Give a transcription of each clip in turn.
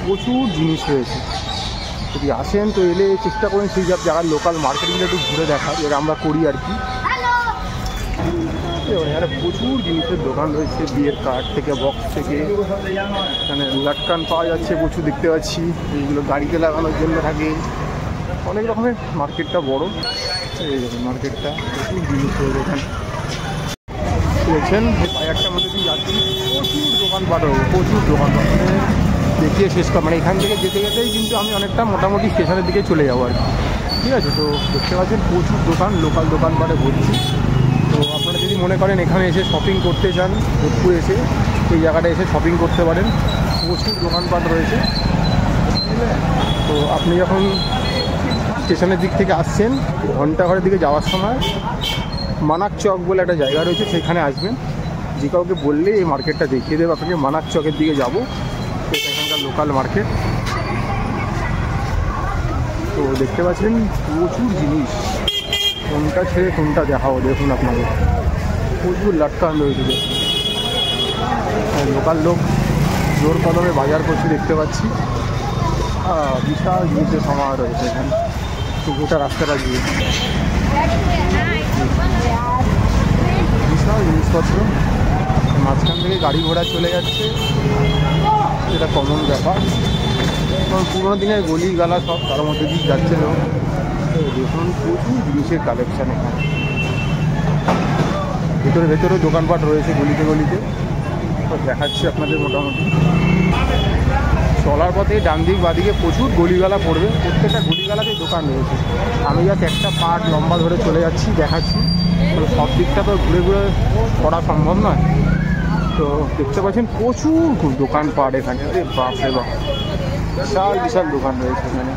প্রচুর জিনিস রয়েছে। যদি আসেন তো এলে চেষ্টা করেন সেই সব জায়গার লোকাল মার্কেটগুলো একটু ঘুরে দেখার, যেটা আমরা করি আর কি। এখানে প্রচুর জিনিসের দোকান রয়েছে, বিয়ের কার্ড থেকে বক্স থেকে, এখানে লাটকান পাওয়া যাচ্ছে প্রচুর দেখতে পাচ্ছি, এইগুলো গাড়িতে লাগানোর জন্য থাকে। অনেক রকমের মার্কেটটা বড়, এই দেখুন মার্কেটটা প্রচুর জিনিস রয়েছে এখানে দেখছেন। একটার মধ্যে দিয়ে যাচ্ছি, প্রচুর দোকানপাট হবে, প্রচুর দোকানপাট, মানে দেখিয়ে শেষ কর, মানে এখান থেকে যেতে যেতেই কিন্তু আমি অনেকটা মোটামুটি স্টেশনের দিকে চলে যাবো আর কি। ঠিক আছে, তো দেখতে পাচ্ছেন প্রচুর দোকান, লোকাল দোকানপাটে ভর্তি। তো আপনারা যদি মনে করেন এখানে এসে শপিং করতে চান, যোধপুর এসে এই জায়গাটা এসে শপিং করতে পারেন, প্রচুর দোকানপাট রয়েছে। তো আপনি যখন স্টেশনের দিক থেকে আসছেন, ঘন্টাঘরের দিকে যাওয়ার সময় মানাক চক বলে একটা জায়গা রয়েছে, সেখানে আসবেন। যে কাউকে বললে এই মার্কেটটা দেখিয়ে দেবে আপনাকে। মানাক চকের দিকে যাবো, এটা এখানকার লোকাল মার্কেট। তো দেখতে পাচ্ছেন প্রচুর জিনিস, কোনটা ছেড়ে কোনটা দেখাবো দেখুন আপনাদের। প্রচুর লাটকান রয়েছে, লোকাল লোক জোর কদমে বাজার করছে দেখতে পাচ্ছি। বিশাল জিনিসের সমাহার রয়েছে এখানে, গোটা রাস্তাটা দিয়ে বিশাল জিনিসপত্র। মাঝখান থেকে গাড়ি ঘোড়া চলে যাচ্ছে, এটা কমন ব্যাপার। পুরোনো দিনের গলি গালা সব তার মধ্যে দিয়ে যাচ্ছে লোক। দেখুন প্রচুর জিনিসের কালেকশান এখানে, ভেতরে ভেতরেও দোকানপাট রয়েছে গলিতে গলিতে, দেখাচ্ছি আপনাদের। মোটামুটি চলার পথে ডান দিক বাদিকে প্রচুর গলিগালা পড়বে, প্রত্যেকটা গলিগালাতেই দোকান রয়েছে। আমি জাস্ট একটা পার্ট লম্বা ধরে চলে যাচ্ছি, দেখাচ্ছি। সব দিকটা তো ঘুরে ঘুরে করা সম্ভব নয়। তো দেখতে পাচ্ছেন প্রচুর দোকানপাট এখানে, আরে বাপ রে বাপ, বিশাল বিশাল দোকান রয়েছে এখানে।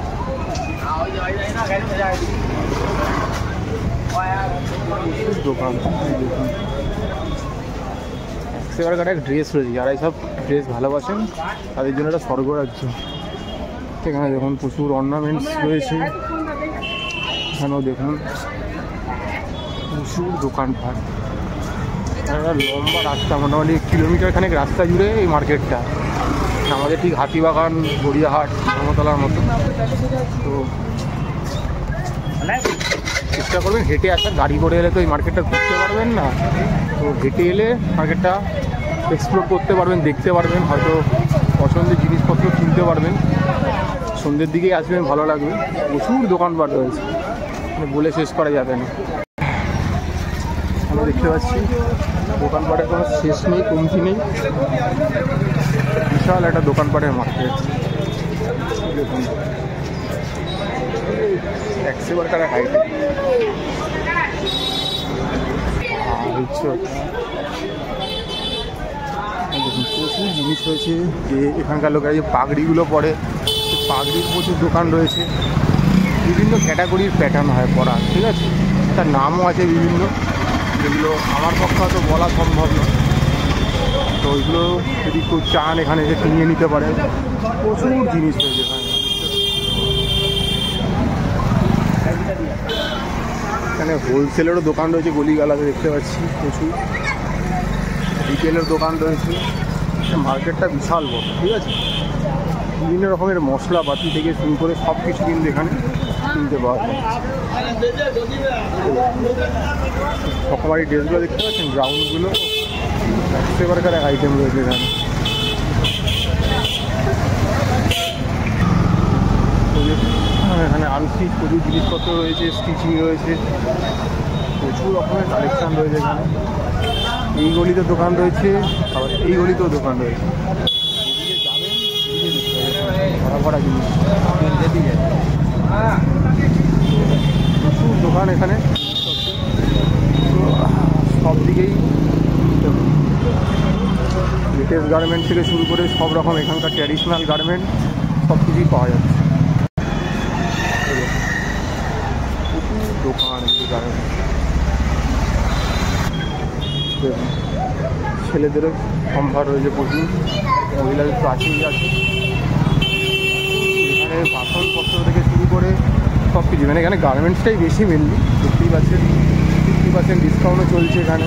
প্রচুর দোকান, দেখুন সেবারকাটা এক ড্রেস রয়েছে, যারা এইসব ড্রেস ভালোবাসেন তাদের জন্য একটা স্বর্গরাজ্য। এখানে দেখুন প্রচুর অর্নামেন্টস রয়েছে, এখানেও দেখুন প্রচুর দোকানপাট। একটা লম্বা রাস্তা, মোটামুটি 1 কিলোমিটার খানেক রাস্তা জুড়ে এই মার্কেটটা। আমাদের ঠিক হাতিবাগান, গড়িয়াহাট, ধর্মতলার মতো। তো চেষ্টা করবেন হেঁটে আসা, গাড়ি করে এলে তো এই মার্কেটটা ঘুরতে পারবেন না। তো হেঁটে এলে মার্কেটটা এক্সপ্লোর করতে পারবেন, দেখতে পারবেন, হয়তো পছন্দের জিনিসপত্র কিনতে পারবেন। সন্ধ্যের দিকেই আসবেন, ভালো লাগবে। প্রচুর দোকানপাট রয়েছে, বলে শেষ করা যাবে না। আমরা দেখতে পাচ্ছি দোকানপাটের কোনো শেষ নেই, কমতি নেই, বিশাল একটা দোকানপাটের মার্কেট। দেখুন একশোবার টাকা হাইট দেখুন প্রচুর জিনিস রয়েছে। যে এখানকার লোকেরা যে পাগড়িগুলো পরে, পাগড়ির প্রচুর দোকান রয়েছে। বিভিন্ন ক্যাটাগরির প্যাটার্ন হয় পরা, ঠিক আছে, তার নামও আছে বিভিন্ন, যেগুলো আমার পক্ষে হয়তো বলা সম্ভব নয়। তো ওইগুলো যদি কেউ চান এখানে এসে কিনে নিতে পারেন। প্রচুর জিনিস রয়েছে এখানে। হোলসেলেরও দোকান রয়েছে গলিগালাতে, দেখতে পাচ্ছি প্রচুর রিটেলের দোকান রয়েছে। মার্কেটটা বিশাল বড়, ঠিক আছে। বিভিন্ন রকমের মশলাপাতি থেকে শুরু করে সব কিছু কিন্তু এখানে কিনতে পাওয়া যায়। রকমারি ড্রেসগুলো দেখতে পাচ্ছেন, গ্রাউন্ডগুলো সেবারকার এক আইটেম রয়েছে এখানে। এখানে আনস্টিচ প্রচুর জিনিসপত্র রয়েছে, স্টিচিং রয়েছে, প্রচুর রকমের কালেকশান রয়েছে এখানে। এই গলিতে দোকান রয়েছে, আবার এই গলিতেও দোকান রয়েছে। ভরা ভরা জিনিস, প্রচুর দোকান এখানে। সব দিকেই লেটেস্ট গার্মেন্ট থেকে শুরু করে সব রকম এখানকার ট্র্যাডিশনাল গার্মেন্ট সব কিছুই পাওয়া যাচ্ছে। প্রচুর দোকান গার্মেন্ট, ছেলেদেরও সম্ভার রয়েছে প্রচুর, মহিলাদের তো আছেই আছে। এখানে বাসনপত্র থেকে শুরু করে সব কিছু, মানে এখানে গার্মেন্টসটাই বেশি মেনলি। দেখতেই পাচ্ছেন 50% ডিসকাউন্টও চলছে এখানে।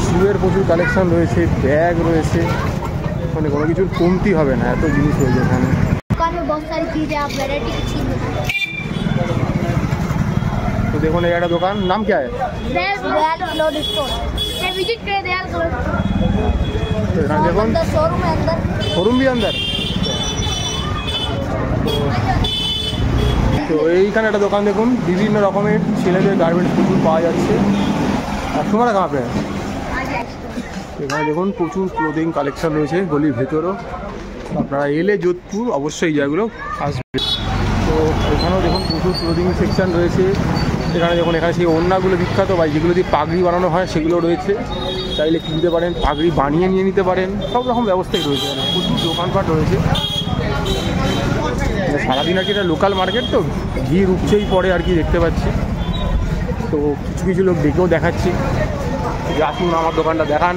শুয়ের প্রচুর কালেকশান রয়েছে, ব্যাগ রয়েছে, মানে কোনো কিছুর কমতি হবে না, এত জিনিস রয়েছে এখানে। दुकान में बहुत सारी चीज़ें आप वैरायटी की चीज़ तो देखो ना, ये दुकान नाम क्या है? दयाल क्लोथ स्टोर मैं विजिट करे दयाल क्लोथ तो यहाँ देखो अंदर शोरूम है अंदर शोरूम भी अंदर। তো এইখানে একটা দোকান দেখুন, বিভিন্ন রকমের ছেলেদের গার্মেন্টস প্রচুর পাওয়া যাচ্ছে। আর তোমার কাঁ পে? এখানে দেখুন প্রচুর ক্লোদিং কালেকশন রয়েছে গলির ভেতরও। আপনারা এলে যোধপুর অবশ্যই যেগুলো আসবে। তো এখানেও দেখুন প্রচুর ক্লোদিং সেকশন রয়েছে। এখানে দেখুন, এখানে সেই ওড়নাগুলো বিখ্যাত, বা যেগুলো দিয়ে পাগড়ি বানানো হয় সেগুলো রয়েছে, চাইলে কিনতে পারেন, পাগড়ি বানিয়ে নিয়ে নিতে পারেন, সব রকম ব্যবস্থাই রয়েছে। প্রচুর দোকানপাট রয়েছে। সারাদিন আর কি এটা লোকাল মার্কেট, তো ভিড় উপচেই পড়ে আর কি, দেখতে পাচ্ছি। তো কিছু কিছু লোক ডেকেও দেখাচ্ছি যে আসুন আমার দোকানটা দেখান,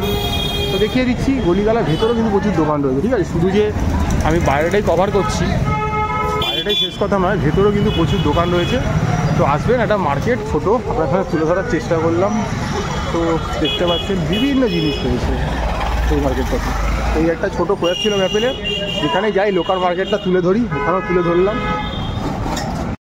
তো দেখিয়ে দিচ্ছি। গলিগালার ভেতরেও কিন্তু প্রচুর দোকান রয়েছে, ঠিক আছে? শুধু যে আমি বাইরেটাই কভার করছি, বাইরেটাই শেষ কথা নয়, ভেতরেও কিন্তু প্রচুর দোকান রয়েছে। তো আসবেন, একটা মার্কেট ছোটো আপনার সাথে তুলে ধরার চেষ্টা করলাম। তো দেখতে পাচ্ছেন বিভিন্ন জিনিস রয়েছে এই মার্কেটটাতে। এই একটা ছোটো প্রয়াস ছিল ম্যাপেলে, যেখানে যাই লোকাল মার্কেটটা তুলে ধরি, এখানেও তুলে ধরলাম।